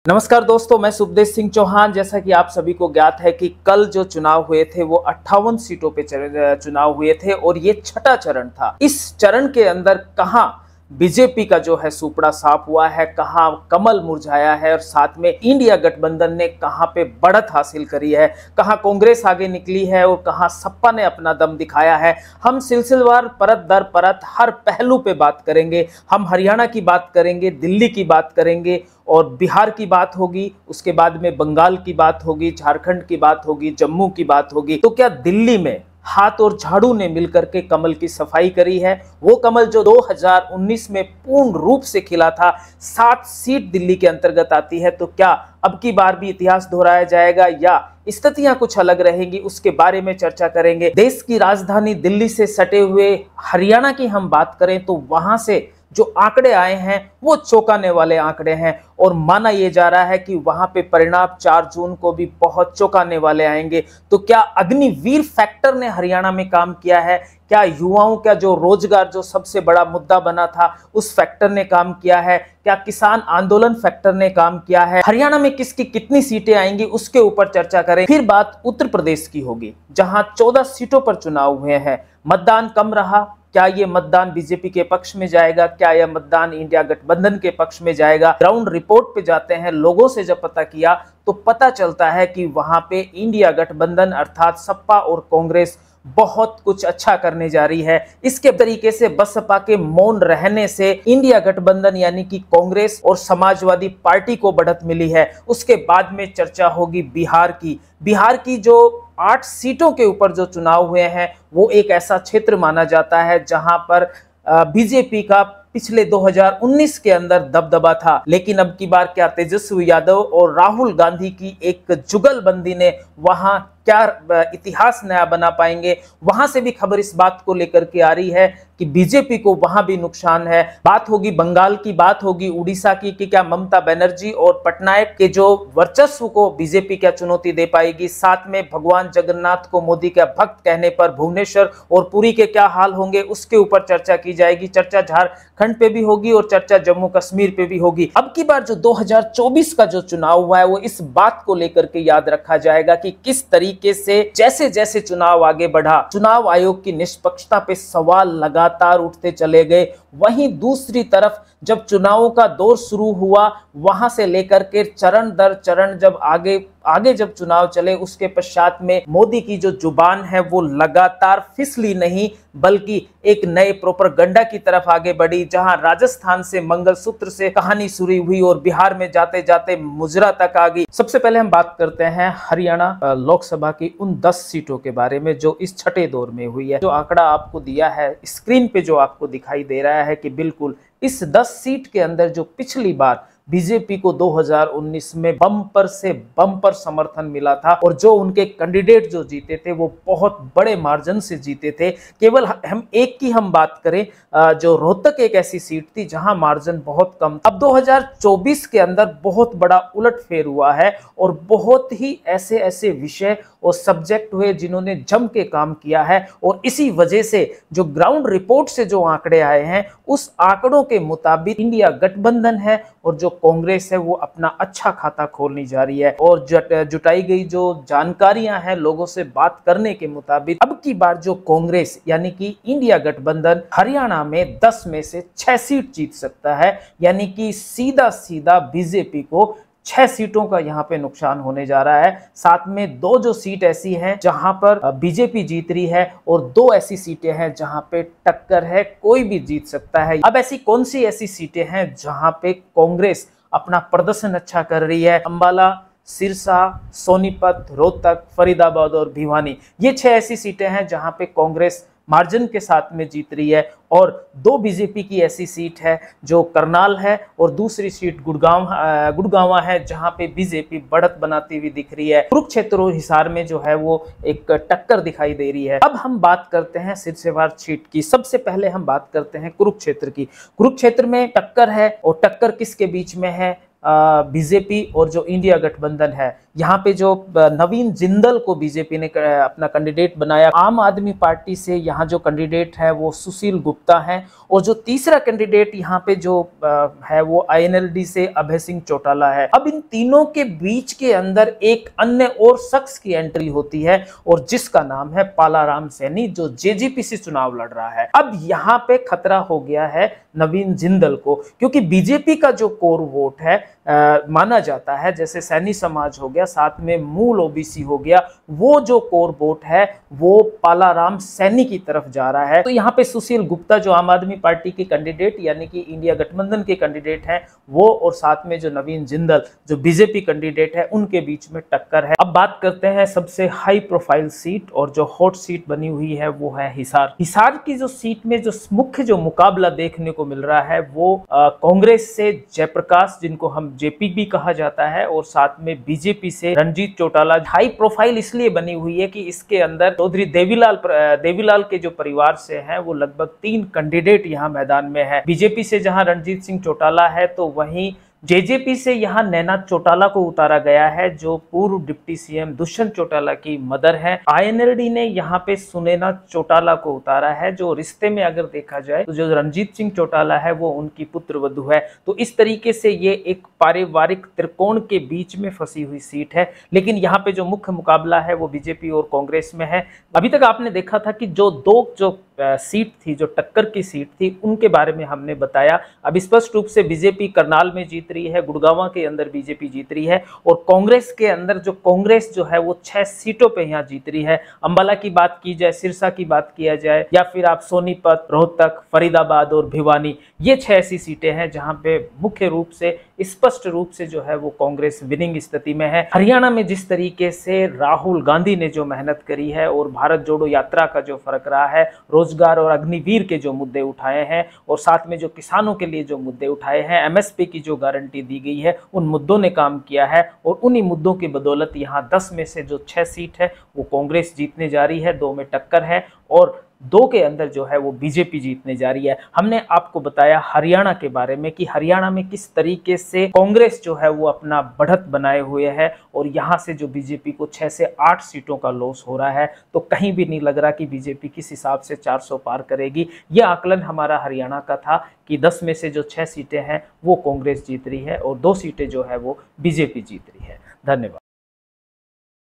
नमस्कार दोस्तों, मैं सुखदेश सिंह चौहान। जैसा कि आप सभी को ज्ञात है कि कल जो चुनाव हुए थे वो 58 सीटों पे चुनाव हुए थे और ये छठा चरण था। इस चरण के अंदर कहां बीजेपी का जो है सुपड़ा साफ हुआ है, कहां कमल मुरझाया है और साथ में इंडिया गठबंधन ने कहां पे बढ़त हासिल करी है, कहां कांग्रेस आगे निकली है और कहां सपा ने अपना दम दिखाया है। हम सिलसिलेवार परत दर परत हर पहलू पे बात करेंगे। हम हरियाणा की बात करेंगे, दिल्ली की बात करेंगे और बिहार की बात होगी, उसके बाद में बंगाल की बात होगी, झारखंड की बात होगी, जम्मू की बात होगी। तो क्या दिल्ली में हाथ और झाड़ू ने मिलकर के कमल की सफाई करी है? वो कमल जो 2019 में पूर्ण रूप से खिला था, 7 सीट दिल्ली के अंतर्गत आती है। तो क्या अब की बार भी इतिहास दोहराया जाएगा या स्थितियां कुछ अलग रहेंगी? उसके बारे में चर्चा करेंगे। देश की राजधानी दिल्ली से सटे हुए हरियाणा की हम बात करें तो वहां से जो आंकड़े आए हैं वो चौंकाने वाले आंकड़े हैं और माना यह जा रहा है कि वहां पे परिणाम 4 जून को भी बहुत चौंकाने वाले आएंगे। तो क्या अग्निवीर फैक्टर ने हरियाणा में काम किया है? क्या युवाओं का जो रोजगार जो सबसे बड़ा मुद्दा बना था उस फैक्टर ने काम किया है? क्या किसान आंदोलन फैक्टर ने काम किया है? हरियाणा में किसकी कितनी सीटें आएंगी उसके ऊपर चर्चा करें। फिर बात उत्तर प्रदेश की होगी जहां 14 सीटों पर चुनाव हुए हैं। मतदान कम रहा, क्या ये मतदान बीजेपी के पक्ष में जाएगा? क्या यह मतदान इंडिया गठबंधन के पक्ष में जाएगा? ग्राउंड रिपोर्ट पे जाते हैं, लोगों से जब पता किया तो पता चलता है कि वहां पे इंडिया गठबंधन अर्थात सपा और कांग्रेस बहुत कुछ अच्छा करने जा रही है। इसके तरीके से बसपा के मौन रहने से इंडिया गठबंधन यानी कि कांग्रेस और समाजवादी पार्टी को बढ़त मिली है। उसके बाद में चर्चा होगी बिहार की जो 8 सीटों के ऊपर जो चुनाव हुए हैं वो एक ऐसा क्षेत्र माना जाता है जहां पर बीजेपी का पिछले 2019 के अंदर दबदबा था। लेकिन अब की बार क्या तेजस्वी यादव और राहुल गांधी की एक जुगलबंदी ने वहां क्या इतिहास नया बना पाएंगे? वहां से भी खबर इस बात को लेकर के आ रही है कि बीजेपी को वहां भी नुकसान है। बात होगी बंगाल की, बात होगी उड़ीसा की कि क्या ममता बनर्जी और पटनायक के जो वर्चस्व को बीजेपी क्या चुनौती दे पाएगी? साथ में भगवान जगन्नाथ को मोदी का भक्त कहने पर भुवनेश्वर और पुरी के क्या हाल होंगे उसके ऊपर चर्चा की जाएगी। चर्चा झारखंड पे भी होगी और चर्चा जम्मू कश्मीर पे भी होगी। अब की बार जो 2024 का जो चुनाव हुआ है वो इस बात को लेकर के याद रखा जाएगा कि किस तरीके से जैसे जैसे चुनाव आगे बढ़ा, चुनाव आयोग की निष्पक्षता पे सवाल लगातार उठते चले गए। वहीं दूसरी तरफ जब चुनावों का दौर शुरू हुआ, वहां से लेकर के चरण दर चरण जब आगे जब चुनाव चले, उसके पश्चात में मोदी की जो जुबान है वो लगातार फिसली नहीं बल्कि एक नए प्रोपेगेंडा की तरफ आगे बढ़ी। जहां राजस्थान से मंगलसूत्र से कहानी शुरू हुई और बिहार में जाते जाते मुजरा तक आ गई। सबसे पहले हम बात करते हैं हरियाणा लोकसभा की उन 10 सीटों के बारे में जो इस छठे दौर में हुई है। जो आंकड़ा आपको दिया है स्क्रीन पे, जो आपको दिखाई दे रहा है कि बिल्कुल इस 10 सीट के अंदर जो पिछली बार बीजेपी को 2019 में बम्पर से बम्पर समर्थन मिला था और जो उनके कैंडिडेट जो जीते थे वो बहुत बड़े मार्जिन से जीते थे। केवल हम एक की हम बात करें, जो रोहतक एक ऐसी सीट थी जहां मार्जिन बहुत कम। अब 2024 के अंदर बहुत बड़ा उलटफेर हुआ है और बहुत ही ऐसे विषय और सब्जेक्ट हुए जिन्होंने जम के काम किया है और इसी वजह से जो ग्राउंड रिपोर्ट से जो आंकड़े आए हैं उस आंकड़ों के मुताबिक इंडिया गठबंधन है और जो कांग्रेस है वो अपना अच्छा खाता खोलने जा रही है। और जुटाई गई जो जानकारियां हैं लोगों से बात करने के मुताबिक अब की बार जो कांग्रेस यानी कि इंडिया गठबंधन हरियाणा में 10 में से 6 सीट जीत सकता है, यानी कि सीधा बीजेपी को 6 सीटों का यहाँ पे नुकसान होने जा रहा है। साथ में 2 जो सीट ऐसी हैं जहां पर बीजेपी जीत रही है और 2 ऐसी सीटें हैं जहां पे टक्कर है, कोई भी जीत सकता है। अब ऐसी कौन सी ऐसी सीटें हैं जहां पे कांग्रेस अपना प्रदर्शन अच्छा कर रही है? अंबाला, सिरसा, सोनीपत, रोहतक, फरीदाबाद और भिवानी, ये 6 ऐसी सीटें हैं जहां पे कांग्रेस मार्जिन के साथ में जीत रही है। और 2 बीजेपी की ऐसी सीट है जो करनाल है और दूसरी सीट गुड़गांवा है जहां पे बीजेपी बढ़त बनाती हुई दिख रही है। कुरुक्षेत्र और हिसार में जो है वो एक टक्कर दिखाई दे रही है। अब हम बात करते हैं सिरसेवार सीट की। सबसे पहले हम बात करते हैं कुरुक्षेत्र की। कुरुक्षेत्र में टक्कर है और टक्कर किसके बीच में है? बीजेपी और जो इंडिया गठबंधन है यहाँ पे जो नवीन जिंदल को बीजेपी ने अपना कैंडिडेट बनाया। आम आदमी पार्टी से यहाँ जो कैंडिडेट है वो सुशील गुप्ता है, और जो तीसरा कैंडिडेट यहाँ पे जो है वो INLD से अभय सिंह चौटाला है। अब इन तीनों के बीच के अंदर एक अन्य और शख्स की एंट्री होती है, और जिसका नाम है पालाराम सैनी, जो JJP से चुनाव लड़ रहा है। अब यहाँ पे खतरा हो गया है नवीन जिंदल को, क्योंकि बीजेपी का जो कोर वोट है माना जाता है, जैसे सैनी समाज हो गया, साथ में मूल OBC हो गया, वो जो कोर वोट है वो पालाराम सैनी की तरफ जा रहा है। तो यहाँ पे सुशील गुप्ता जो आम आदमी पार्टी के कैंडिडेट यानी कि इंडिया गठबंधन के कैंडिडेट हैं वो, और साथ में जो नवीन जिंदल जो बीजेपी कैंडिडेट है, उनके बीच में टक्कर है। अब बात करते हैं सबसे हाई प्रोफाइल सीट, और जो हॉट सीट बनी हुई है वो है हिसार। हिसार की जो सीट में जो मुख्य जो मुकाबला देखने को मिल रहा है वो कांग्रेस से जयप्रकाश, जिनको हम JP भी कहा जाता है, और साथ में बीजेपी से रणजीत चौटाला। हाई प्रोफाइल इसलिए बनी हुई है कि इसके अंदर चौधरी देवीलाल के जो परिवार से हैं वो लगभग 3 कैंडिडेट यहाँ मैदान में है। बीजेपी से जहां रणजीत सिंह चौटाला है, तो वहीं JJP से यहाँ नैना चौटाला को उतारा गया है, जो पूर्व डिप्टी CM दुष्यंत चौटाला की मदर है। INLD ने यहाँ पे सुनैना चौटाला को उतारा है, जो रिश्ते में अगर देखा जाए तो जो रणजीत सिंह चौटाला है वो उनकी पुत्र वधू है। तो इस तरीके से ये एक पारिवारिक त्रिकोण के बीच में फंसी हुई सीट है। लेकिन यहाँ पे जो मुख्य मुकाबला है वो बीजेपी और कांग्रेस में है। अभी तक आपने देखा था कि जो सीट थी, जो टक्कर की सीट थी, उनके बारे में हमने बताया। अब स्पष्ट रूप से बीजेपी करनाल में जीत रही है, गुड़गांव के अंदर बीजेपी जीत रही है, और कांग्रेस के अंदर जो कांग्रेस जो है वो 6 सीटों पे यहाँ जीत रही है। अंबाला की बात की जाए, सिरसा की बात किया जाए, या फिर आप सोनीपत, रोहतक, फरीदाबाद और भिवानी, ये 6 ऐसी सीटें हैं जहां पे मुख्य रूप से स्पष्ट रूप से जो है वो कांग्रेस विनिंग स्थिति में है। हरियाणा में जिस तरीके से राहुल गांधी ने जो मेहनत करी है और भारत जोड़ो यात्रा का जो फर्क रहा है, रोजगार और अग्निवीर के जो मुद्दे उठाए हैं, और साथ में जो किसानों के लिए जो मुद्दे उठाए हैं, MSP की जो गारंटी दी गई है, उन मुद्दों ने काम किया है। और उन्हीं मुद्दों की बदौलत यहाँ 10 में से जो 6 सीट है वो कांग्रेस जीतने जा रही है, 2 में टक्कर है, और 2 के अंदर जो है वो बीजेपी जीतने जा रही है। हमने आपको बताया हरियाणा के बारे में कि हरियाणा में किस तरीके से कांग्रेस जो है वो अपना बढ़त बनाए हुए है, और यहाँ से जो बीजेपी को 6 से 8 सीटों का लॉस हो रहा है, तो कहीं भी नहीं लग रहा कि बीजेपी किस हिसाब से 400 पार करेगी। यह आकलन हमारा हरियाणा का था कि 10 में से जो 6 सीटें हैं वो कांग्रेस जीत रही है, और 2 सीटें जो है वो बीजेपी जीत रही है। धन्यवाद।